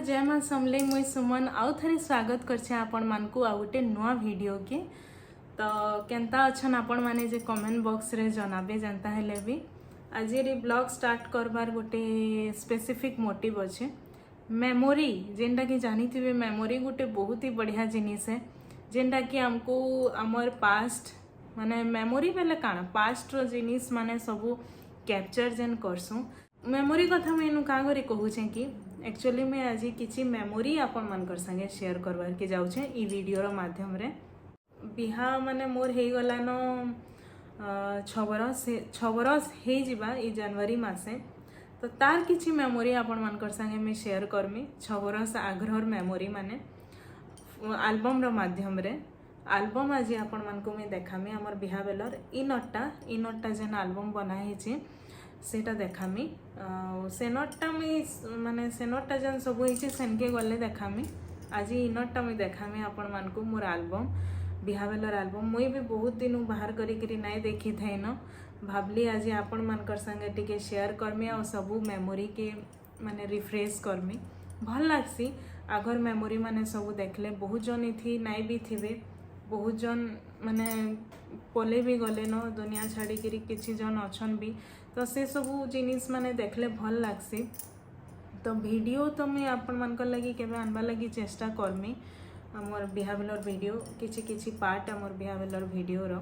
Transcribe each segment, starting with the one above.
जय माँ समले मुई सुमन आउ थे स्वागत करछे आपण मानकु आ गोटे नुआ वीडियो के। तो केंता अच्छन आपण माने जे कमेंट बॉक्स रे जनाबे जानता हेले भी आज रे ब्लॉग स्टार्ट करबार गोटे स्पेसिफिक मोटिव अच्छे। मेमोरी जेनटा कि जानी थे मेमोरी गोटे बहुत ही बढ़िया जिनिस है जेनटा कि हमको आमर पास्ट माने मेमोरी बेले काना पास्ट रो जिनिस माने सबू कैप्चर जेन करसु। मेमोरी कथा मुझे क्या करे कहूचे कि एक्चुअली मैं आज किसी मेमोरी आपण मानकर संगे शेयर करवार के जाऊे ई वीडियोर माध्यम रे। बिहा माने मोर हो गलान 6 बरस हो जिबा ई जनवरी मासे। तो तार किसी मेमोरी आपण मानकर संगे मैं शेयर करमी 6 बरस आग्रहर मेमोरी माने एल्बम रो माध्यम रे। एल्बम आज आपण मानकु मैं देखामी आमर बिहा बेलर इ नोटटा जेन एल्बम बनाई सेटा देखामी। से नोटटा मुई माने से नोटटा जेन सब होइछि सेनके गले देखामी। आज इ नोटटा मुई देखामी आपण मानकु मोर एल्बम बिहा बेलर एल्बम मुई भी बहुत दिन बाहर करी नाई देखी थे न भाबली आज आपण मानकर संगे टिके शेयर करमी आ सबू मेमोरी के माने रिफ्रेश करमी। भल लागसी आगर मेमोरी माने सबू देखले बहुत जन थी नाई भी थिबे बहुत जन माने पले भी गले न दुनिया छाड़ी किछि जन अछन भी। तो से सबू जिनिस माने देखले भल लागसी। तो वीडियो तो मुझे आपण मानकर लगी केबे आनबा लगी चेष्टा करमी आमर बिहा बेलर वीडियो किछि पार्ट आमर बिहा बेलर वीडियो रो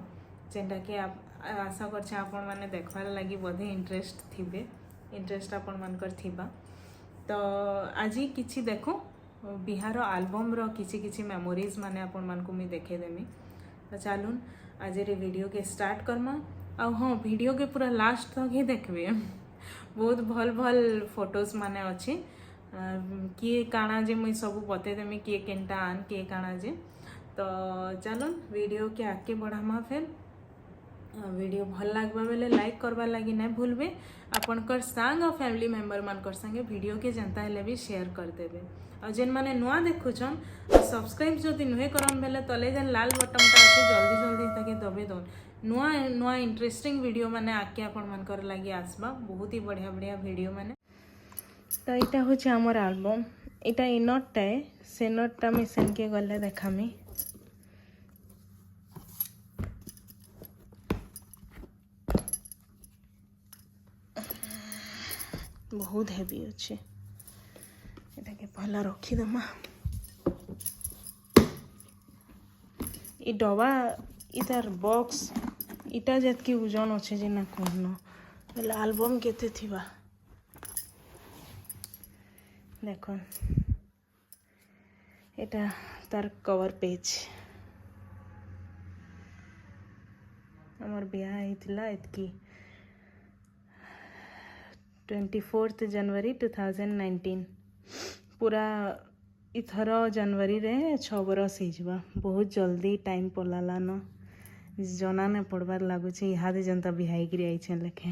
जेनटा कि आशा करछे आपण माने देखबार लगी बोधे इंटरेस्ट आपण मानकर थिबा। तो आज किछि देखो बिहार एल्बम रो किछि मेमोरीज माने आपण मानकु मी देखे देमी। तो चलून आज रे वीडियो के स्टार्ट करमा। आ हाँ वीडियो के पूरा लास्ट तक ही देखबे बहुत भल भल फोटोज माने अच्छे किए काना जे मुई सब बते देमी किए केनटा आन किए काना जे। तो चलून वीडियो के आगे बढ़ामा। फिर वीडियो भल लागबा बेले लाइक करबा लगी ना भूलबे आपनकर संग और फैमिली मेंबर मानकर संगे वीडियो के जनता हेले भी शेयर कर देबे। और जेन माने नुआ देखुछन सब्सक्राइब जदि नुहे करन बेले तले जेन लाल बटनटा আছে जल्दी ताके दबे दोन नुआ इंटरेस्टिंग वीडियो माने आके आपण मानकर लगी आसबा बहुत ही बढ़िया वीडियो माने। तो यहाँ हूँ आमर एल्बम यहाँ इ नोटटा है से नोटटा मुझे सेनके गले देखामी। बहुत हेवी अच्छे एटा के पहला रखीदमा। इ डबा इतार बॉक्स इटा जतकी ओजन अच्छे जे ना कहन बेले एल्बम केते थिबा देखो एटा तार कवर पेज हमर बियाह हितला एतकी 24 जनवरी 2019 पूरा इथर जनवरी रे 6 बरस हो बहुत जल्दी टाइम पलाला न जना ने पड़बार लगुच इहादे जनता बिहाई गिरी आई लेखे।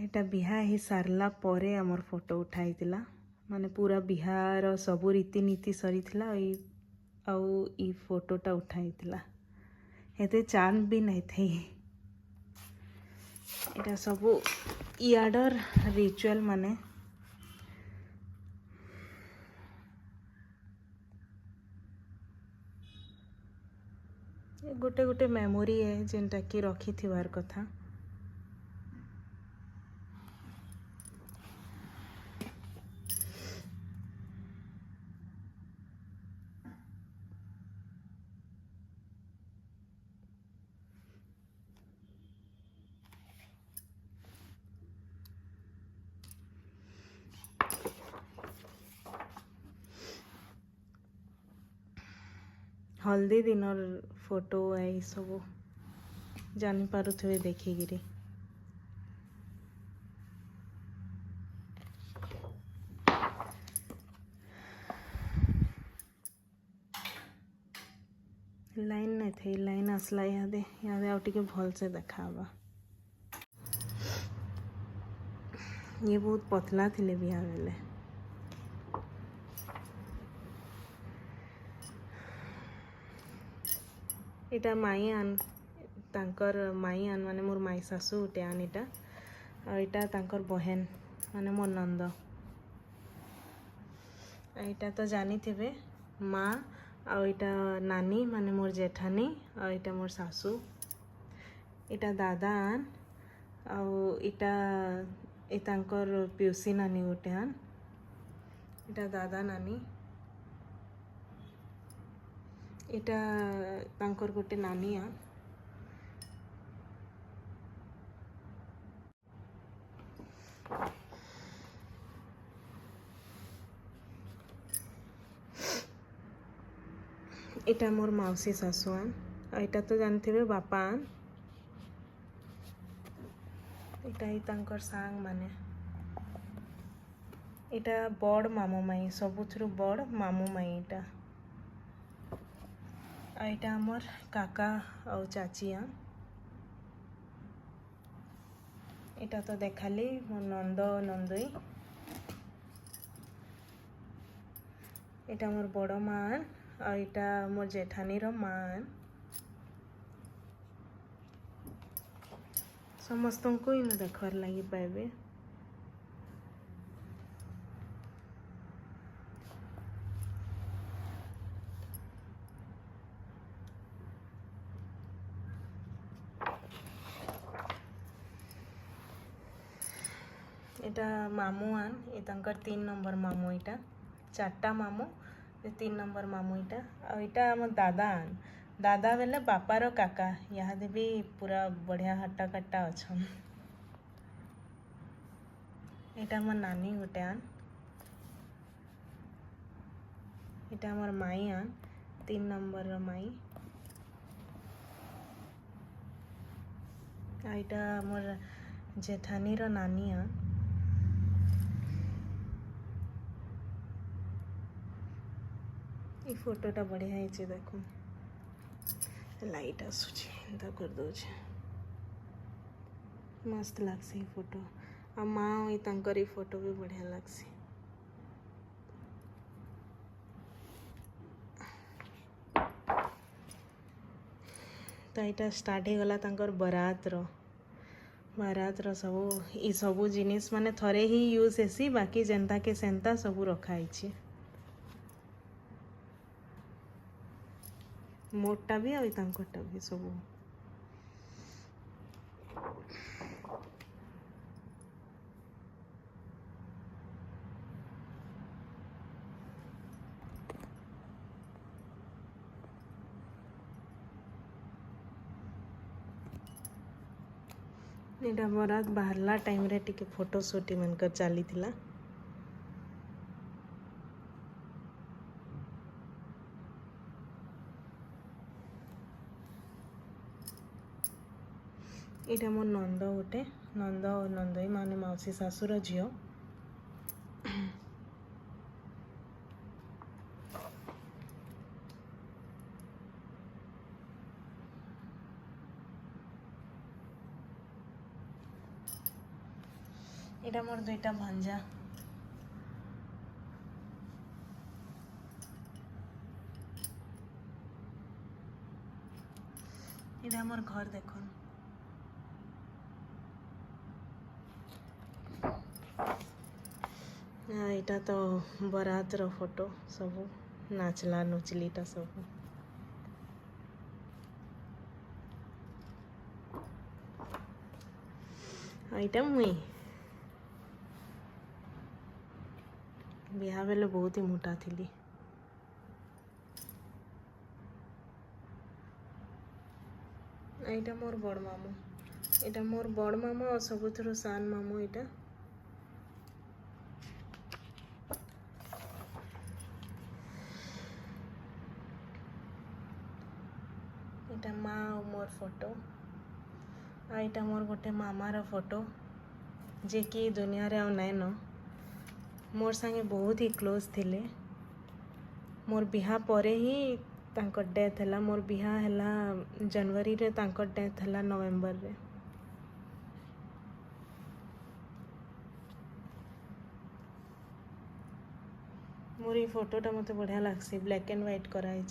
एटा बिहा ही सारला परे हमर फोटो उठाई माने पूरा बिहार सबू रीतिनीति सरी आउ ई फोटोटा उठाई एते चांद भी नहीं थे। एटा सबू इयाडर रिचुअल माने गोटे गोटे मेमोरी है जेनटा कि रखी थिबार कथा। हल्दी दिनर फोटो आई सब जानी पारुथवे देखिगिरी। लाइन नहीं थे लाइन आसला यादे आउ टिके भल से देखाबा। ये बहुत पतला थिले बिहा बेले इटा माई तांकर माई आन माने मोर माई सासू उठे आन इटा और इटा तांकर बहन माने मोर नंद इटा तो जानी थे माँ आ इटा नानी माने मोर जेठानी आ इटा मोर सासू इटा दादा आन आ इटा ए तांकर पिउसी नानी उठे आन इटा दादा नानी इटा तांकर गोटे नानी आन इटा मोर माउसी सासू आन आ इटा तो जानथिबे बापा आन इटा ही तांकर सांग माने इटा बड़ मामू माई सबुथुरु बड़ मामू माई इटा आ इटा हमर काका और चाची आन इटा तो देखाली मोर नंद नंदई इटा मोर बड़ माँ आन आ इटा मोर जेठानी रो माँ आन समस्त को इन देखवार लगी पाइबे इटा मामू आन ये तांकर 3 नंबर मामू इटा 4टा मामू 3 नंबर मामू इटा और इटा आम दादा आन दादा बेले बापार काका यहाँ भी पूरा बढ़िया हट्टा कट्टा अच्छन इटा मोर नानी गोटे आन इटा मोर माई आन 3 नंबर माई आ इटा मोर जेठानी रो नानी आन ये फोटोटा बढ़िया है देखो लाइट आसूची एंता कर दो मस्त लगसी फोटो आ माँ ये तांकर फोटो भी बढ़िया लगसी तो यहाँ स्टार्ट हो गला तांकर बारात रो सबू जिनिस माने थरे ही यूज हेसी बाकी जेंता के सेंता सबू रखाई मोटा भी आई तांकरटा भी सबू इटा बरात बाहरला टाइम रे टिके फोटो शूट मनकर चली थिला इटा मोर नंद गोटे नंद और नंदई माने माउसी सासुर झियो इटा मोर 2टा भांजा इटा मोर घर देखन इटा तो बारात रो फोटो सबू नाचला नुचलीटा सबू इटा मुई बिहा बेले बहुत ही मोटा थी मोर बड़ मामू इटा मोर बड़ मामू और सबुथुरु सान मामू इटा इटा माँ और मोर फोटो आ इटा मोर गोटे मामार फोटो जे कि दुनिया रे नाइन मोर संगे बहुत ही क्लोज थिले मोर बिहा परे ही तांकर डेथ है मोर बिहा है जनवरी रे तांकर डेथ है नवेम्बर रे मोर ये फोटोटा मत बढ़िया लगसी ब्लैक एंड व्हाइट कराई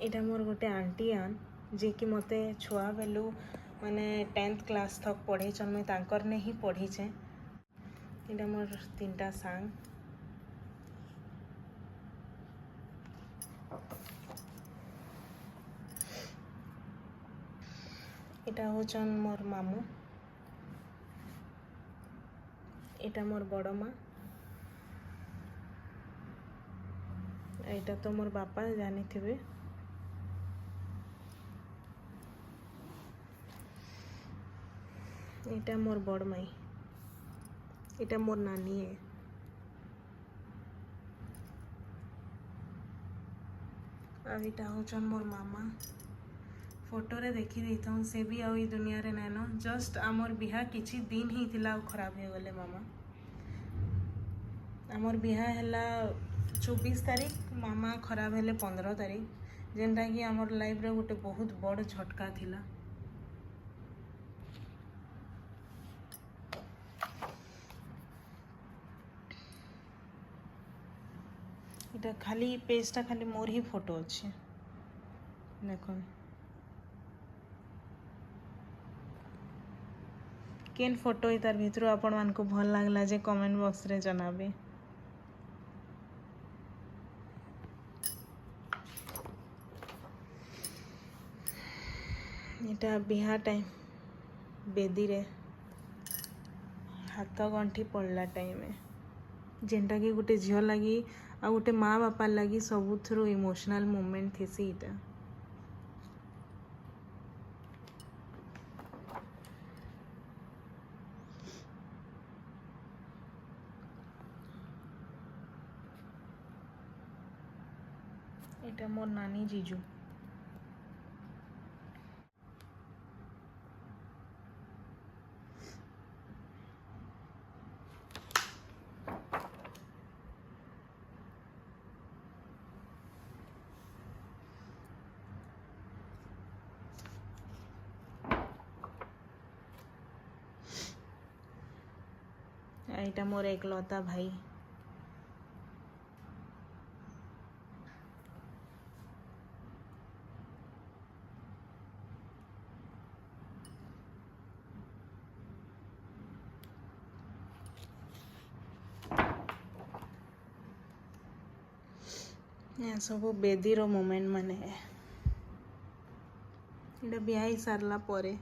इटा मोर गोटे आंटी आन जे कि मते छुआ बेलू माने 10th क्लास तक पढ़े चन मुई तांकर ने ही पढ़ी छे। इटा मोर 3टा सांग इटा होचन मोर मामू इटा मोर बड़ माँ एटा तो मोर बापा जानी थे। इटा मोर बड़ माई इटा मोर नानी है। अब इटा होचन मोर मामा फोटो रे देखी देता हूँ से भी आई दुनिया रे नैनो जस्ट आमर बिहा किछि दिन ही थिला खराब हो गले मामा। आमर बिहा हैला 24 तारीख मामा खराब हेले 15 तारीख जेनटा कि आमर लाइफ रे गोटे बहुत बड़ झटका थिला। इटा खाली पेजटा खाली मोर ही फोटो अच्छे देखो केन फोटो तार भितर आपण मान को भल लागला जे कमेंट बॉक्स रे जनाबे। इटा बिहा टाइम बेदी रे हाथ गंठी पड़ला टाइम जेनटा कि गोटे झील लगी आ गोटे माँ बापा लगी सबुथरू इमोशनल मोमेंट थी इटा। इटा मोर नानी जीजू एटा मोर एकलौता भाई या सब बेदीर मोमेंट माने इटा बिहाई सारला परे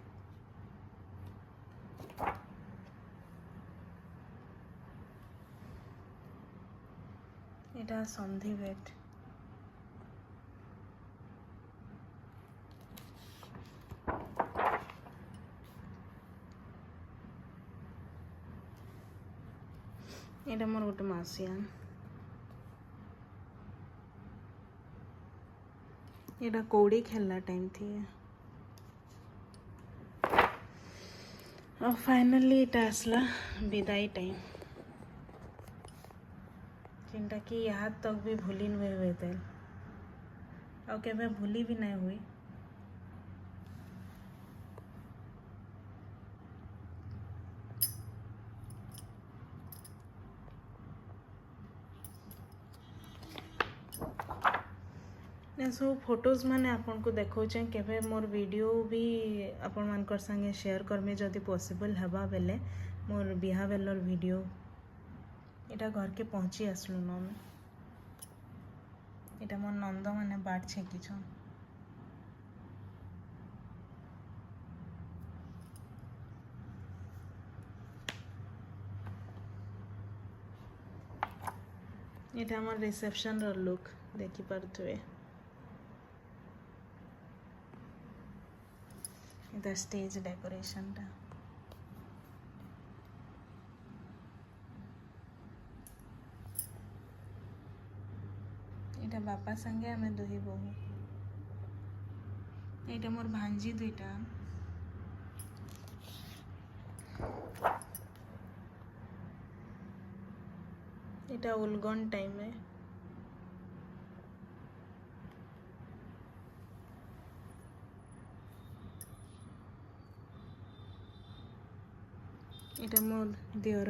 इटा संधि भेट इटा मोर गोटे मासियान इटा कौड़ी खेलना टाइम थी और फाइनली इटा आसला विदाई टाइम जिनटा कि यहाँ तक भी भूली नुए हुए थे और केबे भूली भी नहीं हुई। सब फोटोज माने आपन को देखो केबे मोर वीडियो भी आपण मानकर संगे शेयर करमे जदि पॉसिबल हवा बेले मोर बिहा बेलर वीडियो इटा घर के पहुँची आसलु न मैं इटा मोर नंद माने बाट छेकी इटा मोर रिसेप्शन रो लुक देखि पारथुए इटा स्टेज डेकोरेशन टा इटा बापा संगे आमे दुही बहु इटा मोर भांजी दुईटा इटा उलगन टाइम है इटा मोर दियर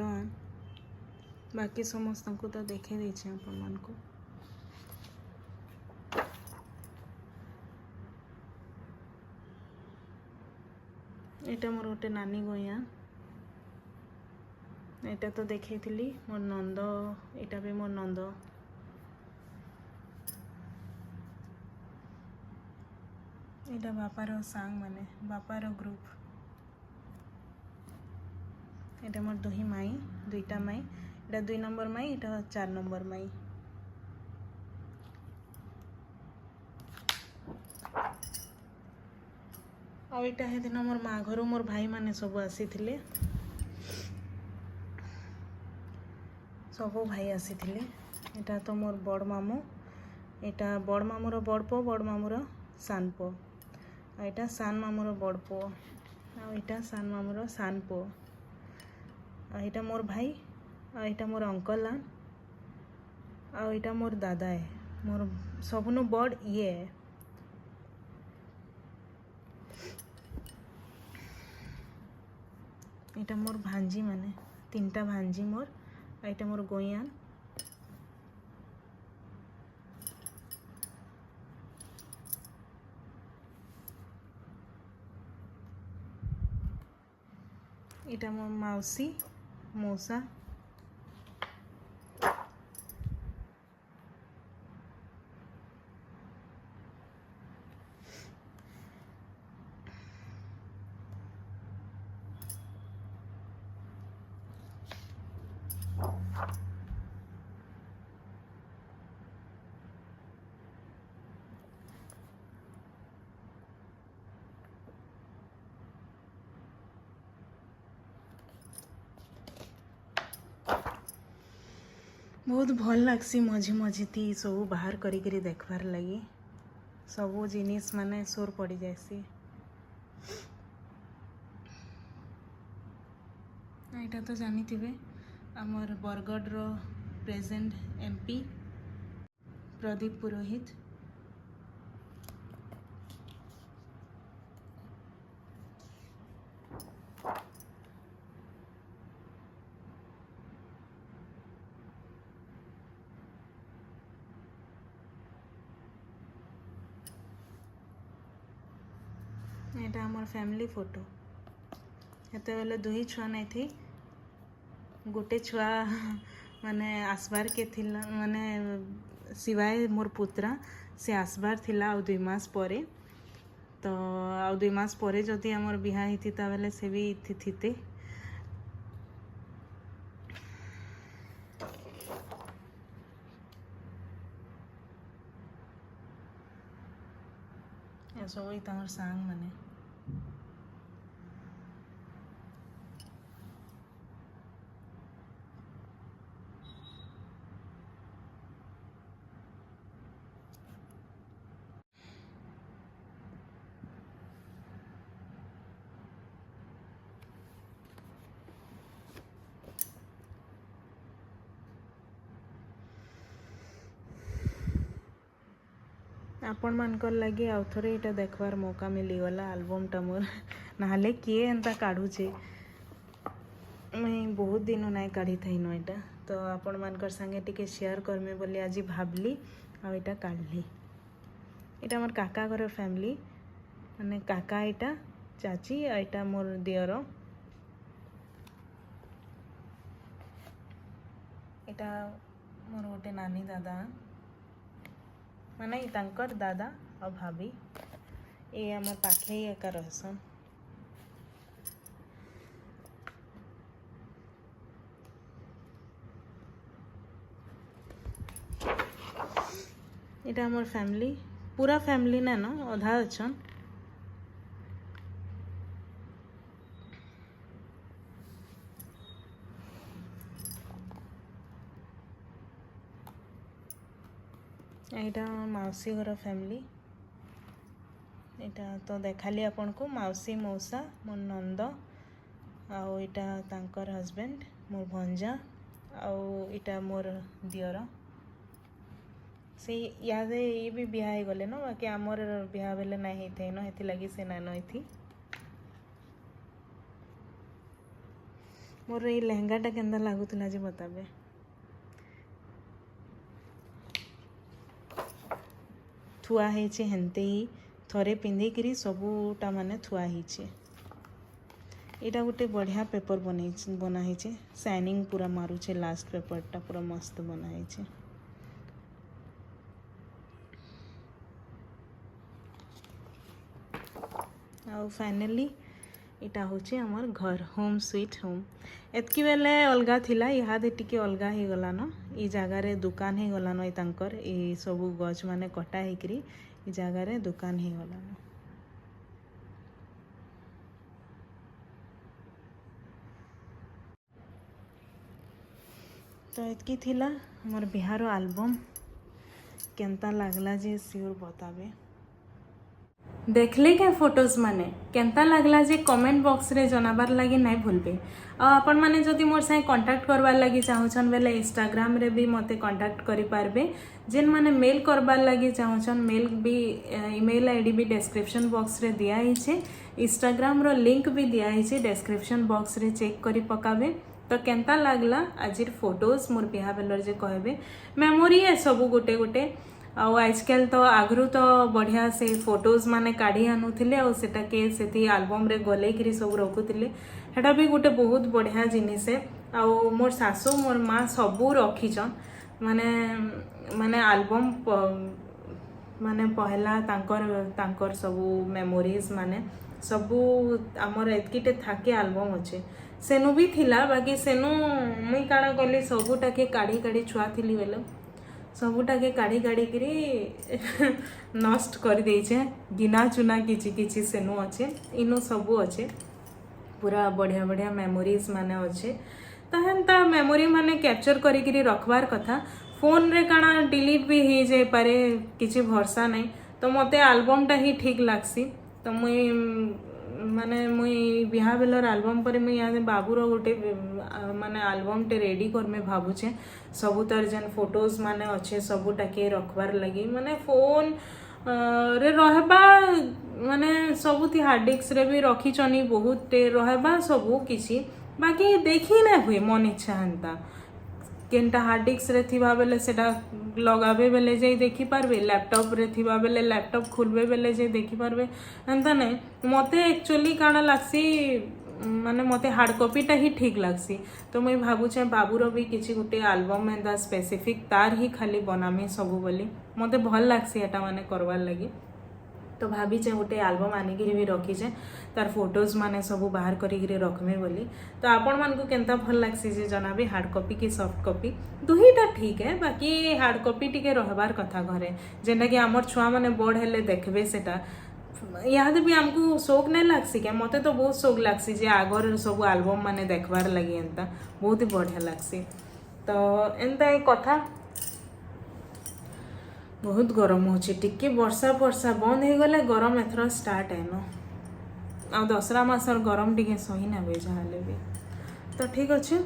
बाकी समस्त को तो देखे देछे अपन मान को ଏଇଟା ମୋର ଗୋଟେ ନାନୀ ଗଇଁଆ। ଏଇଟା ତ ଦେଖେଇଥିଲି ମୋର ନନ୍ଦ, ଏଇଟା ବି ମୋର ନନ୍ଦ। ଏଇଟା ବାପାର ସାଙ୍ଗ ମାନେ, ବାପାର ଗ୍ରୁପ। ଏଇଟା ମୋର ଦୁହି ମାଇ, ଦୁଇଟା ମାଇ। ଏଇଟା 2 ନମ୍ବର ମାଇ, ଏଇଟା 4 ନମ୍ବର ମାଇ। ଆଉ ଏଇଟା ହେଦିନ ମୋର ମା ଘରୁ ମୋର ଭାଇମାନେ ସବୁ ଆସିଥିଲେ, ସବୁ ଭାଇ ଆସିଥିଲେ। ଏଇଟା ତ ମୋର ବଡ଼ ମାମୁଁ, ଏଇଟା ବଡ଼ ମାମୁଁର ବଡ଼ ପୁଅ, ବଡ଼ ମାମୁଁର ସାନ ପୁଅ। ଆଉ ଏଇଟା ସାନ ମାମୁଁର ବଡ଼ ପୁଅ, ଆଉ ଏଇଟା ସାନ ମାମୁଁର ସାନ ପୁଅ। ଆଉ ଏଇଟା ମୋର ଭାଇ, ଆଉ ଏଇଟା ମୋର ଅଙ୍କଲ, ଆଉ ଏଇଟା ମୋର ଦାଦା। ମୋର ସବୁନୁ ବଡ଼ ଇଏ। ଏଇଟା ମୋର ଭାଞ୍ଜି ମାନେ, 3ଟା ଭାଞ୍ଜି ମୋର। ଆଉ ଏଇଟା ମୋର ଗଇଁଆ। ଏଇଟା ମୋ ମାଉସୀ, ମଉସା। बहुत भल लगसी मझी मझीती सब बाहर करी देखबार लगी। सबू जिनिस माने सोर पड़ी जासी। यहाँ तो जानी थे आमर बरगढ़ प्रेजेंट एमपी प्रदीप पुरोहित। यहाँ आमर फैमिली फोटो। हेते बेले 2 छुआ नहीं थी, गोटे छुआ माने आसबार के थिला, माने सिवाय मोर पुत्रा से आसबार थिला। आ 2 मास परे तो आ 2 मास परे जदि आमर बिहा ही था बेले से भी थिते। सब तमर सांग माने। आपण मानकर लगे आउ थोड़े यहाँ देखबार मौका मिलीगला आलबमटा मोर। ना किए एंता काढ़ुचे, मुई बहुत दिन ना काढ़ी थी न यहाँ। तो आपण मानकर संगे टिके शेयर करमे बोली आज भावली आ यहाँ काढ़ली। यहाँ मोर काका घर फैमिली माने काका, यहाँ चाची, यहाँ मोर दियर। यहाँ मोर गोटे नानी दादा माने तांकर दादा और भाभी। ये आम पाखे एका रहसन। यहाँ आमर फैमिली, पूरा फैमिली ना न अधा अच्छन। यहाँ मौसी घर फैमिली। यहाँ तो देखाली आपन को मौसी, मौसा, मोर नंद, आउ यहाँ तांकर हस्बैंड, मोर भंजा, आउ यहाँ मोर दियर। से यादे ये भी बिहा गले न, बाकी आमर बिहा बेले ना होते न, हेती लगी से ना नई थी। मोर ये लहंगाटा केंदा लागुतला जे बताबे। थुआ हेचे हेनते ही थरे पिंधिकी सबूटा माने थुआ हेचे। एटा गोटे बढ़िया पेपर बनाई शाइनिंग पूरा मारुचे लास्ट पेपरटा पूरा मस्त बनाई आउ फाइनली इटा होचे हमर घर होम स्वीट होम एतकी बेले अलगा थिला इहादे टिके अलगा ही गलान ई जगार दुकान ही गलान ई तांकर ई सबु गछ माने कटा हेकरी ई जगार दुकान ही गलान। तो एतकी थिला हमर बिहार एल्बम केनता लागला जे सियोर बताबे देखले के फोटोज माने केनता लागला जे कमेंट बॉक्स रे जनाबार लगी नहीं भूलबे। आपण माने जदि मोर साथ कांटेक्ट करबार लगी चाहछन बेले इंस्टाग्राम रे भी मते कांटेक्ट करि पारबे। जेन माने मेल करबार लगी चाहछन मेल भी ईमेल आईडी भी डिस्क्रिप्शन बॉक्स रे दिया ही छे इंस्टाग्राम रो लिंक भी दिया ही छे डिस्क्रिप्शन बॉक्स रे चेक करि पकाबे। तो केनता लागला आजिर फोटोज मोर बिहा बेलर जे कहबे मेमोरी है सब गोटे गोटे आजकल तो आगरू तो बढ़िया से फोटोज माने काढ़ी आनुथिले और सेटा के सेती एल्बम रे गलेकरी सब रखुथिले हेटा भी गोटे बहुत बढ़िया जिनिस है। आ मोर सासू मोर माँ सबू रखीचन माने माने एल्बम माने पहला तांकर सबू मेमोरीज माने सबू आमर एतकीटे थाके एल्बम अच्छे सेनु भी थिला बाकी सेनु मुई काଣା कली सबूटा के काढ़ी काढ़ी छुआ थिली बेले सबूटा के काढ़ी काढ़ी करी नष्ट कर देइछे गिना चुना किछि किछि सेनु अच्छे इनु सबू अच्छे पूरा बढ़िया बढ़िया मेमोरीज माने अच्छे ताहेंता मेमोरी माने कैप्चर करी रखबार कथा फोन रे काଣା डिलीट भी हो जाए पारे किछि भरोसा नहीं। तो मते एल्बमटा ही ठीक लागसी तो मुई माने मुई बिहा बेलर एल्बम पर मुई यहाँ बाबूर गोटे माने एल्बम टे रेडी कर में भावुचे सबू तर जेन फोटोज माने अच्छे सबूटा के रखबार लगी माने फोन रे रहबा माने सबुथी हार्ड डिस्क रे भी रखीचनी बहुत टे रहबा सबू किछि बाकी देखी ना हुए मन इच्छा हेन्ता केनटा हार्ड डिस्क रे थिबा बेले सेटा लगाबे बेले जे देखि पारबे लैपटॉप रे थिबा बेले लैपटॉप खोलबे बेले जे देखि पारबे एंता नहीं मते एक्चुअली काଣା लागसी माने मते हार्ड कॉपीटा ही ठीक लागसी। तो मुई भाबुचे बाबूर भी किछि गोटे एल्बम एंता स्पेसिफिक तार ही खाली बनामी सबू बोली मते भल लागसी एटा माने करवार लगी। तो भावीचे गोटे एल्बम आनिकी भी रखीचे तार फोटोज माने सबू बाहर करिकी रखमे बोली। तो आपण मानकु केनता भल लागसी जे जनाबे हार्ड कॉपी की सॉफ्ट कॉपी दुहीटा ठीक है बाकी हार्ड कॉपी टिके रहबार कथा घरे जेनटा कि आमर छुआ माने बड़ हेले देखबे सेटा याद भी आमको शौक नहीं लागसी क्या मते तो बहुत शौक लागसी जे आगर सब एल्बम माने देखबार लगी एंता बहुत ही बढ़िया लागसी। तो एंता एक कथा बहुत गरम होची टिके वर्षा वर्षा बंद हो गले गरम एथर स्टार्ट है न आ दसरा मासर गरम टिके सही ना बे जहाले भी। तो ठीक अच्छे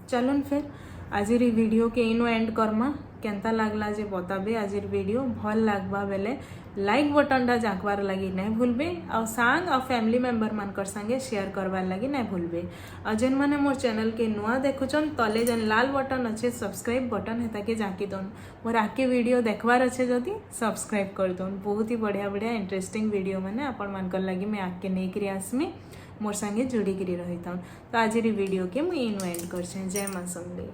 चलन फिर आजिर वीडियो के इनो एंड करमा केनता लागला जे बताबे आजिर वीडियो भल लागबा बेले लाइक बटन टा जाकबार लगी नहीं भूलबे और सांग और फैमिली मेंबर मानकर संगे शेयर करबार लगी नहीं भूलबे और जेन माने मोर चैनल के नुआ देखुचन तले जेन लाल बटन अच्छे सब्सक्राइब बटन है ताकि जाकी दोन मोर आके वीडियो देखबार अच्छे जदि सब्सक्राइब कर दोन बहुत ही बढ़िया बढ़िया इंटरेस्टिंग वीडियो मैंने आपण मानकर लगी मैं आके नहीं करी आसमी मोर संगे जोड़ी करी रही था। तो आज वीडियो के मुझे इनवाइट कर जय मां समलेई।